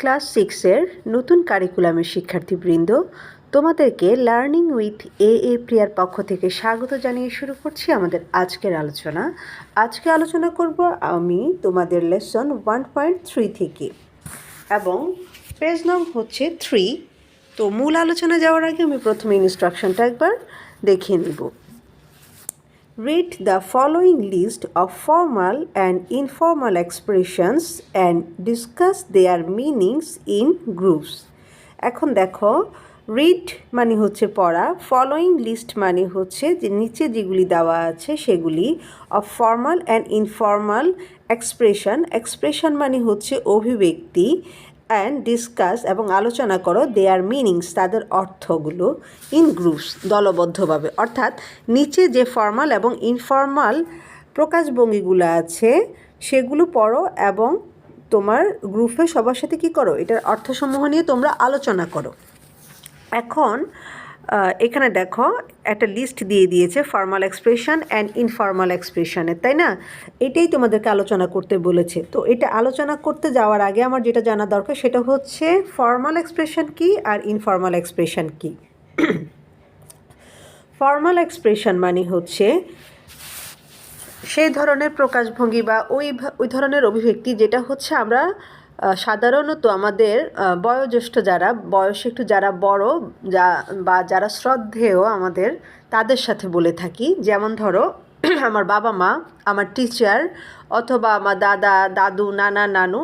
Class 6-এর নতুন কারিকুলামের শিক্ষার্থীবৃন্দ, তোমাদেরকে লার্নিং উইথ প্রিয়ার পক্ষ থেকে স্বাগত জানিয়ে শুরু করছি আমাদের আজকের আলোচনা। আজকে আলোচনা করব আমি তোমাদের লেসন 1.3 থেকে, এবং পেজ নং হচ্ছে 3। তো মূল আলোচনা যাওয়ার আগে আমি প্রথমে ইনস্ট্রাকশনটা একবার দেখিয়ে নিব। Read the following list of formal and informal expressions and discuss their meanings in groups. এখন দেখো, রিড মানে হচ্ছে পড়া, ফলোয়িং লিস্ট মানে হচ্ছে যে নিচে যেগুলি দেওয়া আছে সেগুলি of formal and informal expression মানে হচ্ছে অভিব্যক্তি, অ্যান্ড ডিসকাস এবং আলোচনা করো দেয়ার মিনিংস তাদের অর্থগুলো ইন গ্রুপস দলবদ্ধভাবে। অর্থাৎ নিচে যে ফর্মাল এবং ইনফর্মাল প্রকাশভঙ্গিগুলো আছে সেগুলো পড়ো এবং তোমার গ্রুপে সবার সাথে কী করো, এটার অর্থসমূহ নিয়ে তোমরা আলোচনা করো। এখন এখানে দেখো একটা লিস্ট দিয়ে দিয়েছে ফর্মাল এক্সপ্রেশন অ্যান্ড ইনফর্মাল এক্সপ্রেশনের, তাই না? এটাই তোমাদেরকে আলোচনা করতে বলেছে। তো এটা আলোচনা করতে যাওয়ার আগে আমার যেটা জানা দরকার সেটা হচ্ছে ফর্মাল এক্সপ্রেশন কী আর ইনফর্মাল এক্সপ্রেশন কী। ফর্মাল এক্সপ্রেশন মানে হচ্ছে সেই ধরনের প্রকাশভঙ্গি বা ওই ধরনের অভিব্যক্তি যেটা হচ্ছে আমরা সাধারণত আমাদের বয়োজ্যেষ্ঠ যারা, বয়সে একটু যারা বড় বা যারা শ্রদ্ধেয় আমাদের, তাদের সাথে বলে থাকি। যেমন ধরো আমার বাবা মা, আমার টিচার, অথবা আমার দাদা দাদু, নানা নানু,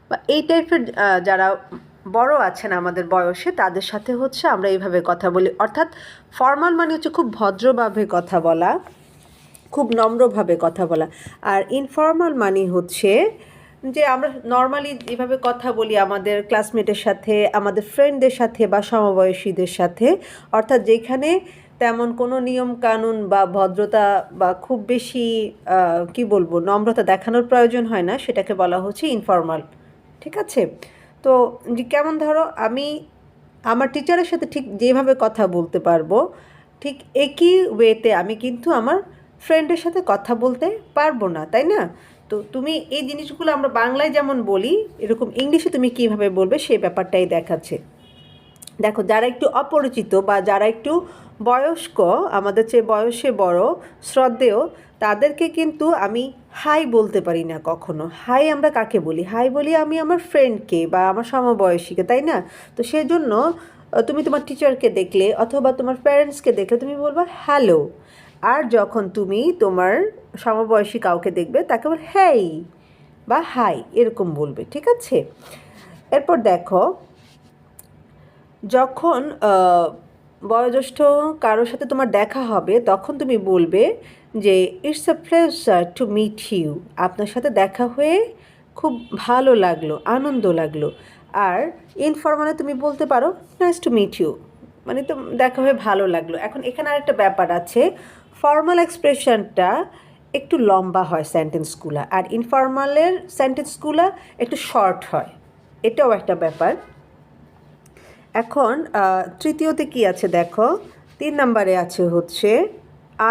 বা এই টাইপের যারা বড় আছেন আমাদের বয়সে, তাদের সাথে হচ্ছে আমরা এইভাবে কথা বলি। অর্থাৎ ফর্মাল মানে হচ্ছে খুব ভদ্রভাবে কথা বলা, খুব নম্রভাবে কথা বলা। আর ইনফর্মাল মানে হচ্ছে যে আমরা নর্মালি যেভাবে কথা বলি আমাদের ক্লাসমেটের সাথে, আমাদের ফ্রেন্ডদের সাথে বা সমবয়সীদের সাথে, অর্থাৎ যেখানে তেমন কোনো নিয়ম কানুন বা ভদ্রতা বা খুব বেশি নম্রতা দেখানোর প্রয়োজন হয় না, সেটাকে বলা হচ্ছে ইনফর্মাল। ঠিক আছে? তো কেমন ধরো, আমি আমার টিচারের সাথে ঠিক যেভাবে কথা বলতে পারবো, ঠিক একই ওয়েতে আমি কিন্তু আমার ফ্রেন্ডের সাথে কথা বলতে পারবো না, তাই না? তো তুমি এই জিনিসগুলো আমরা বাংলায় যেমন বলি, এরকম ইংলিশে তুমি কীভাবে বলবে সেই ব্যাপারটাই দেখাচ্ছে। দেখো, যারা একটু অপরিচিত বা যারা একটু বয়স্ক, আমাদের চেয়ে বয়সে বড়, শ্রদ্ধেয়, তাদেরকে কিন্তু আমি হাই বলতে পারি না কখনো। হাই আমরা কাকে বলি? হাই বলি আমি আমার ফ্রেন্ডকে বা আমার সমবয়সীকে, তাই না? তো সেই জন্য তুমি তোমার টিচারকে দেখলে অথবা তোমার প্যারেন্টসকে দেখলে তুমি বলবা হ্যালো। আর যখন তুমি তোমার সমবয়সী কাউকে দেখবে তাকে বল হেই বা হাই, এরকম বলবে। ঠিক আছে? এরপর দেখো, যখন বয়োজ্যেষ্ঠ কারোর সাথে তোমার দেখা হবে তখন তুমি বলবে যে it's a pleasure to meet you, আপনার সাথে দেখা হয়ে খুব ভালো লাগলো, আনন্দ লাগলো। আর ইনফর্মালে তুমি বলতে পারো নাইস টু মিট ইউ, মানে তো দেখা হয়ে ভালো লাগলো। এখন এখানে আরেকটা ব্যাপার আছে, ফর্মাল এক্সপ্রেশনটা একটু লম্বা হয় সেন্টেন্সগুলো, আর ইনফর্মালের সেন্টেন্সগুলো একটু শর্ট হয়, এটাও একটা ব্যাপার। এখন তৃতীয়তে কি আছে দেখো, 3 নম্বরে আছে হচ্ছে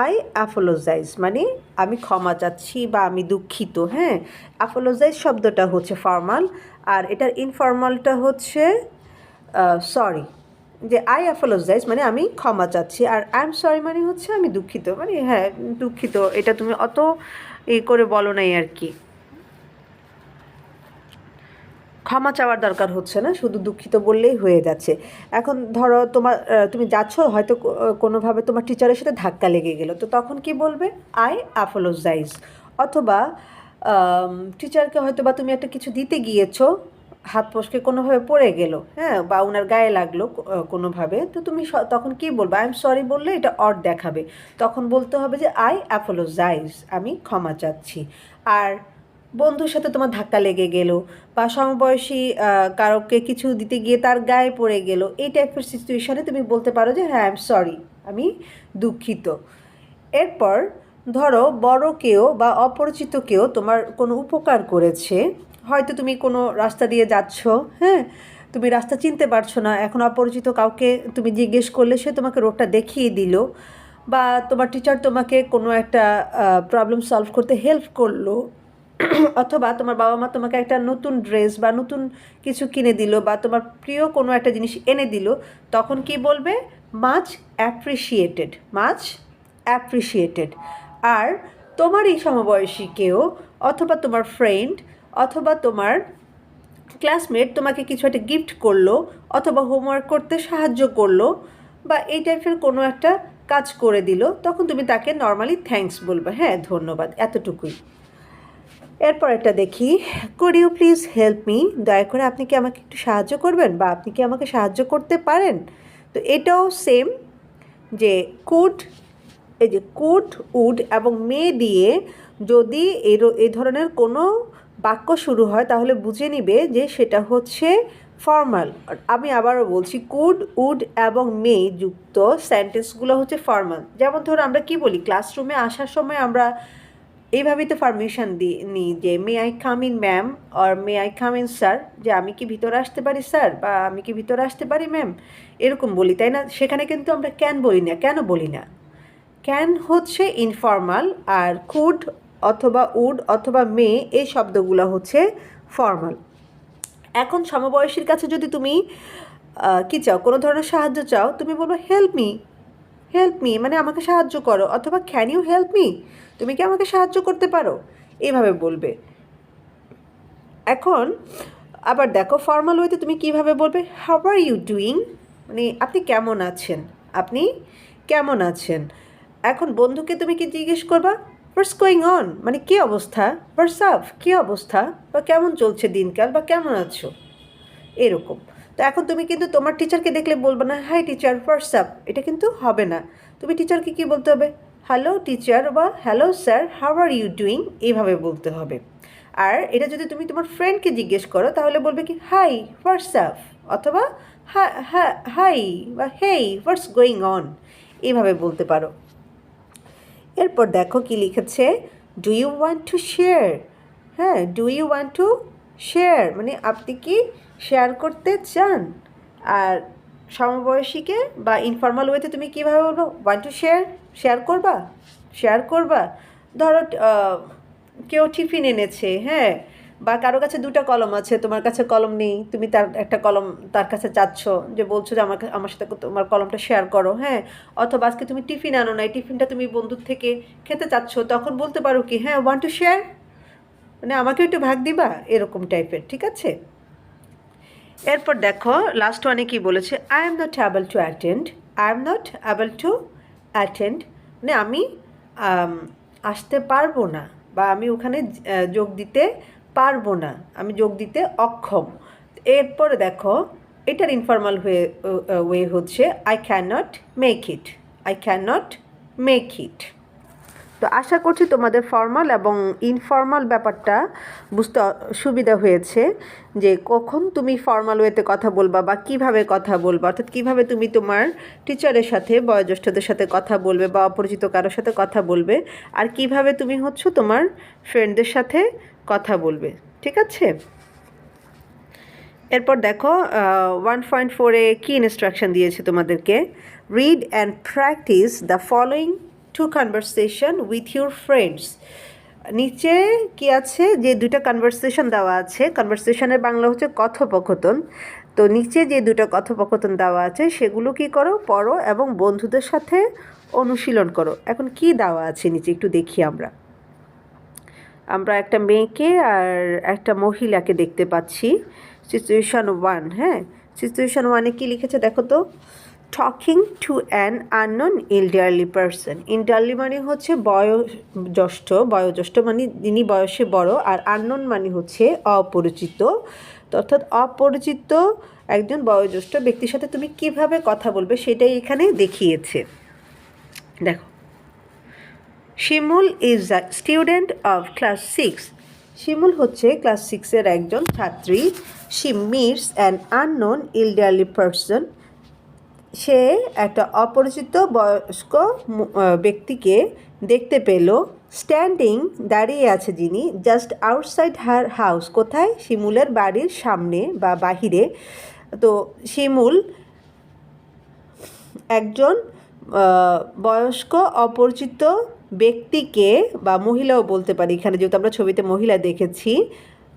আই অ্যাপোলোজাইজ, মানে আমি ক্ষমা চাচ্ছি বা আমি দুঃখিত। হ্যাঁ, অ্যাপোলোজাইজ শব্দটা হচ্ছে ফর্মাল, আর এটার ইনফর্মালটা হচ্ছে সরি। যে আই অ্যাপোলোজাইজ মানে আমি ক্ষমা চাচ্ছি, আর আই এম সরি মানে হচ্ছে আমি দুঃখিত, মানে হ্যাঁ দুঃখিত, এটা তুমি অত করে বলো নাই আর কি, ক্ষমা চাওয়ার দরকার হচ্ছে না, শুধু দুঃখিত বললেই হয়ে যাচ্ছে। এখন ধরো তুমি যাচ্ছ হয়তো কোনোভাবে তোমার টিচারের সাথে ধাক্কা লেগে গেলো, তো তখন কি বলবে? I apologise. অথবা টিচারকে হয়তো বা তুমি একটা কিছু দিতে গিয়েছো, হাত ফসকে কোনোভাবে পড়ে গেল, হ্যাঁ, বা ওনার গায়ে লাগলো কোনোভাবে, তো তুমি তখন কি বলবে? আই এম সরি বললে এটা অড দেখাবে, তখন বলতে হবে যে আই অ্যাপোলোজাইজ, আমি ক্ষমা চাচ্ছি। আর বন্ধুর সাথে তোমার ধাক্কা লেগে গেল, বা সমবয়সী কারোকে কিছু দিতে গিয়ে তার গায়ে পড়ে গেল, এই টাইপের সিচুয়েশানে তুমি বলতে পারো যে হ্যাঁ আই এম সরি, আমি দুঃখিত। এরপর ধরো বড় কেউ বা অপরিচিত কেউ তোমার কোনো উপকার করেছে, হয়তো তুমি কোনো রাস্তা দিয়ে যাচ্ছ, হ্যাঁ, তুমি রাস্তা চিনতে পারছো না, এখন অপরিচিত কাউকে তুমি জিজ্ঞেস করলে সে তোমাকে রোডটা দেখিয়ে দিল, বা তোমার টিচার তোমাকে কোনো একটা প্রবলেম সলভ করতে হেল্প করলো, অথবা তোমার বাবা মা তোমাকে একটা নতুন ড্রেস বা নতুন কিছু কিনে দিল বা তোমার প্রিয় কোনো একটা জিনিস এনে দিল, তখন কি বলবে? Much appreciated, much appreciated. আর তোমারই সমবয়সী কেউ অথবা তোমার ফ্রেন্ড অথবা তোমার ক্লাসমেট তোমাকে কিছু একটা গিফট করলো অথবা হোমওয়ার্ক করতে সাহায্য করলো বা এই টাইপের কোনো একটা কাজ করে দিল, তখন তুমি তাকে নর্মালি থ্যাঙ্কস বলবে, হ্যাঁ ধন্যবাদ, এতটুকুই। এরপর একটা দেখি, could you please help me, দয়া করে আপনি কি আমাকে একটু সাহায্য করবেন বা আপনি কি আমাকে সাহায্য করতে পারেন। তো এটাও সেম, যে কুড, এই যে কুড, উড এবং মে দিয়ে যদি এই ধরনের কোনো বাক্য শুরু হয় তাহলে বুঝে নিবে যে সেটা হচ্ছে ফর্মাল। আমি আবারও বলছি, কুড, উড এবং মে যুক্ত সেন্টেন্সগুলো হচ্ছে ফর্মাল। যেমন ধরো আমরা কি বলি, ক্লাসরুমে আসার সময় আমরা এইভাবেই তো পারমিশন নিই যে may I come in ma'am or may I come in sir, যে আমি কি ভিতরে আসতে পারি স্যার বা আমি কি ভিতরে আসতে পারি ম্যাম, এরকম বলি, তাই না? সেখানে কিন্তু আমরা ক্যান বলি না। কেন বলি না? ক্যান হচ্ছে ইনফর্মাল, আর কুড অথবা উড অথবা মে এই শব্দগুলো হচ্ছে ফর্মাল। এখন সমবয়সীর কাছে যদি তুমি কি চাও, কোনো ধরনের সাহায্য চাও, তুমি বলবো হেল্প মি, হেল্প মি মানে আমাকে সাহায্য করো, অথবা ক্যান ইউ হেল্প মি, তুমি কি আমাকে সাহায্য করতে পারো, এইভাবে বলবে। এখন আবার দেখো ফর্মাল ওয়েতে তুমি কিভাবে বলবে, হাউ আর ইউ ডুইং, মানে আপনি কেমন আছেন, আপনি কেমন আছেন। এখন বন্ধুকে তুমি কি জিজ্ঞেস করবা, হোয়াটস গোয়িং অন, মানে কী অবস্থা, হোয়াটস আপ, কী অবস্থা, বা কেমন চলছে দিনকাল, বা কেমন আছো, এরকম। তো এখন তুমি কিন্তু তোমার টিচারকে দেখলে বলবে না হাই টিচার হোয়াটস আপ, এটা কিন্তু হবে না। তুমি টিচারকে কি বলতে হবে, হ্যালো টিচার বা hello sir how are you doing, এইভাবে বলতে হবে। আর এটা যদি তুমি তোমার ফ্রেন্ডকে জিজ্ঞেস করো তাহলে বলবে কি হাই হোয়াটস আপ, অথবা হাই বা হেই হোয়াটস গোয়িং অন, এইভাবে বলতে পারো। এরপর দেখো কি লিখেছে, do you want to share, হ্যাঁ do you want to share মানে আপনি কি শেয়ার করতে চান। আর সমবয়সীকে বা ইনফর্মাল ওয়েতে তুমি কীভাবে বলবো, ওয়ান্ট টু শেয়ার, শেয়ার করবা, শেয়ার করবা। ধরো কেউ টিফিন এনেছে, হ্যাঁ, বা কারো কাছে দুটো কলম আছে, তোমার কাছে কলম নেই, তুমি তার একটা কলম তার কাছে চাচ্ছ, যে বলছো যে আমার সাথে তোমার কলমটা শেয়ার করো, হ্যাঁ। অথবা আজকে তুমি টিফিন আনো নাই, টিফিনটা তুমি বন্ধুর থেকে খেতে চাচ্ছ, তখন বলতে পারো কি, হ্যাঁ ওয়ান্ট টু শেয়ার, মানে আমাকে একটু ভাগ দিবা, এরকম টাইপের, ঠিক আছে। এরপর দেখো লাস্ট ওয়ানে কি বলেছে, I am not able to attend, I am not able to attend মানে আমি আসতে পারবো না বা আমি ওখানে যোগ দিতে পারবো না, আমি যোগ দিতে অক্ষম। এরপরে দেখো এটার ইনফর্মাল ওয়ে হচ্ছে I can not make it, I can not make it. তো আশা করছি তোমাদের ফর্মাল এবং ইনফর্মাল ব্যাপারটা বুঝতে সুবিধা হয়েছে, যে কখন তুমি ফর্মাল ওয়েতে কথা বলবা বা কিভাবে কথা বলবা, অর্থাৎ কীভাবে তুমি তোমার টিচারের সাথে বয়োজ্যেষ্ঠদের সাথে কথা বলবে বা অপরিচিত কারোর সাথে কথা বলবে, আর কিভাবে তুমি হচ্ছে তোমার ফ্রেন্ডদের সাথে কথা বলবে, ঠিক আছে। এরপর দেখো 1.4-এ কী ইনস্ট্রাকশন দিয়েছে তোমাদেরকে, read and practise the following two conversation with your friends. নিচে কি আছে, যে দুটো কনভারসেশন দেওয়া আছে, কনভারসেশনের বাংলা হচ্ছে কথোপকথন, তো নিচে যে দুটো কথোপকথন দেওয়া আছে সেগুলো কি করো, পড়ো এবং বন্ধুদের সাথে অনুশীলন করো। এখন কি দেওয়া আছে নিচে একটু দেখি, আমরা একটা মেয়েকে আর একটা মহিলাকে দেখতে পাচ্ছি। সিচুয়েশান 1, হ্যাঁ সিচুয়েশান 1-এ কী লিখেছে দেখো তো, talking to an unknown elderly person. Elderly মানে হচ্ছে বয়োজ্যেষ্ঠ মানে যিনি বয়সে বড়, আর আননোন মানে হচ্ছে অপরিচিত, অর্থাৎ অপরিচিত একজন বয়োজ্যেষ্ঠ ব্যক্তির সাথে তুমি কিভাবে কথা বলবে সেটাই এখানে দেখিয়েছে। দেখো, Shimul is a student of class 6, Shimul হচ্ছে ক্লাস 6-এর একজন ছাত্রী। She meets an unknown elderly person, সে একটা অপরিচিত বয়স্ক ব্যক্তিকে দেখতে পেল। স্ট্যান্ডিং দাঁড়িয়ে আছে যিনি, জাস্ট আউটসাইড হার হাউস, কোথায়, শিমুলের বাড়ির সামনে বা বাহিরে। তো শিমুল একজন বয়স্ক অপরিচিত ব্যক্তিকে বা মহিলাও বলতে পারি, এখানে যেহেতু আমরা ছবিতে মহিলা দেখেছি,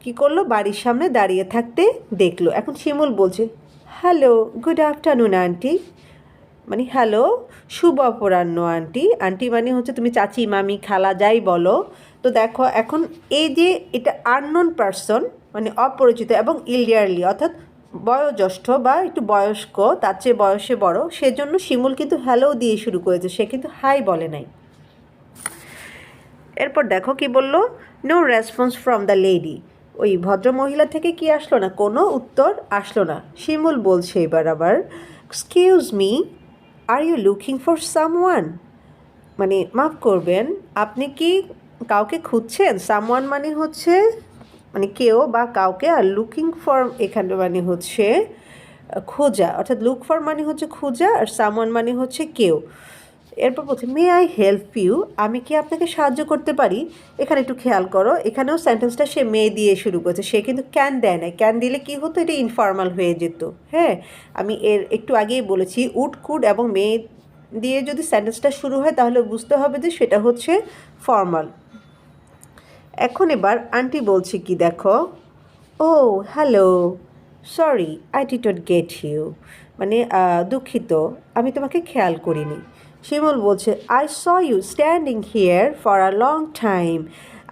কি করলো, বাড়ির সামনে দাঁড়িয়ে থাকতে দেখলো। এখন শিমুল বলছে, হ্যালো, গুড আফটারনুন আন্টি, মানে হ্যালো, শুভ অপরাহ্ন আন্টি। আন্টি মানে হচ্ছে তুমি চাচি, মামি, খালা যাই বলো। তো দেখো এখন এই যে এটা আননোন পারসন, মানে অপরিচিত এবং ইলিয়ারলি অর্থাৎ বয়োজ্যেষ্ঠ বা একটু বয়স্ক, তার চেয়ে বয়সে বড়, সেজন্য শিমুল কিন্তু হ্যালো দিয়ে শুরু করেছে, সে কিন্তু হাই বলে নাই। এরপর দেখো কি বলল, no response from the lady, ওই ভদ্রমহিলা থেকে কি আসলো না, কোনো উত্তর আসলো না। শিমুল বলছে এবার আবার, excuse me, are you looking for someone, মানে মাফ করবেন, আপনি কি কাউকে খুঁজছেন? সামওয়ান মানে হচ্ছে মানে কেউ বা কাউকে, আর লুকিং ফর এখানে মানে হচ্ছে খোঁজা, অর্থাৎ লুক ফর মানে হচ্ছে খোঁজা, আর সামওয়ান মানে হচ্ছে কেউ। এরপর বলছে, মে আই হেল্প ইউ, আমি কি আপনাকে সাহায্য করতে পারি? এখানে একটু খেয়াল করো, এখানেও সেন্টেন্সটা সে মে দিয়ে শুরু করেছে, সে কিন্তু ক্যান দেয় না। ক্যান দিলে কি হতো, এটা ইনফর্মাল হয়ে যেত। হ্যাঁ, আমি এর একটু আগেই বলেছি, উড, কুড এবং মে দিয়ে যদি সেন্টেন্সটা শুরু হয় তাহলে বুঝতে হবে যে সেটা হচ্ছে ফর্মাল। এখন এবার আন্টি বলছে কি দেখো, oh hello, sorry I did not get you, মানে দুঃখিত, আমি তোমাকে খেয়াল করিনি। শিমুল বলছে, I saw you standing here for a long time,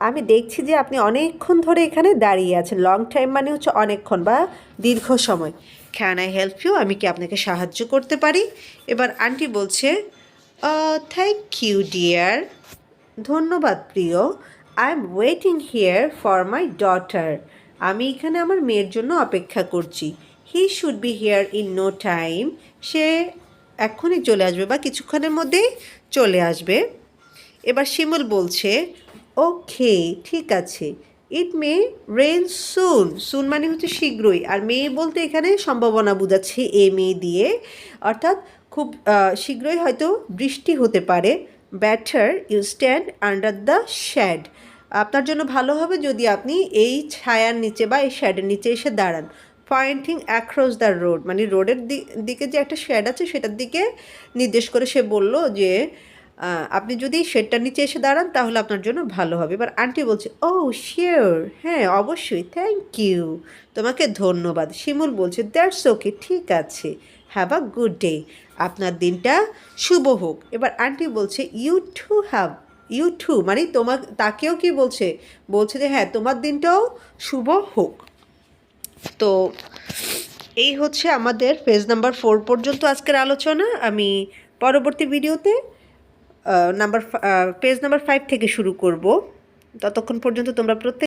আমি দেখছি যে আপনি অনেকক্ষণ ধরে এখানে দাঁড়িয়ে আছেন। লং টাইম মানে হচ্ছে অনেকক্ষণ বা দীর্ঘ সময়। ক্যান আই হেল্প ইউ, আমি কি আপনাকে সাহায্য করতে পারি? এবার আন্টি বলছে, থ্যাংক ইউ ডিয়ার, ধন্যবাদ প্রিয়, I am waiting here for my daughter, আমি এখানে আমার মেয়ের জন্য অপেক্ষা করছি। He should be here in no time, সে এক্ষুনি চলে আসবে বা কিছুক্ষণের মধ্যেই চলে আসবে। এবার শিমুল বলছে, ওকে ঠিক আছে, ইট মে রেন সুন, সুন মানে হচ্ছে শীঘ্রই, আর মে বলতে এখানে সম্ভাবনা বোঝাচ্ছে এ মে দিয়ে, অর্থাৎ খুব শীঘ্রই হয়তো বৃষ্টি হতে পারে। Better you stand under the shade, আপনার জন্য ভালো হবে যদি আপনি এই ছায়ার নিচে বা এই শ্যাডের নিচে এসে দাঁড়ান। পয়েন্টিং অ্যাক্রস দ্য রোড, মানে রোডের দিকে যে একটা শ্যাড আছে সেটার দিকে নির্দেশ করে সে বলল যে আপনি যদি শেডটার নিচে এসে দাঁড়ান তাহলে আপনার জন্য ভালো হবে। এবার আন্টি বলছে, ও শিওর, হ্যাঁ অবশ্যই, থ্যাংক ইউ, তোমাকে ধন্যবাদ। শিমুল বলছে, দ্যাটস ওকে, ঠিক আছে, হ্যাভ আ গুড ডে, আপনার দিনটা শুভ হোক। এবার আন্টি বলছে, ইউ টু, মানে তোমার, তাকেও কি বলছে, বলছে যে হ্যাঁ তোমার দিনটাও শুভ হোক। তো এই হচ্ছে আমাদের পেজ নাম্বার 4 পর্যন্ত আজকের আলোচনা। আমি পরবর্তী ভিডিওতে পেজ নাম্বার 5 থেকে শুরু করব। ততক্ষণ পর্যন্ত তোমরা প্রত্যেক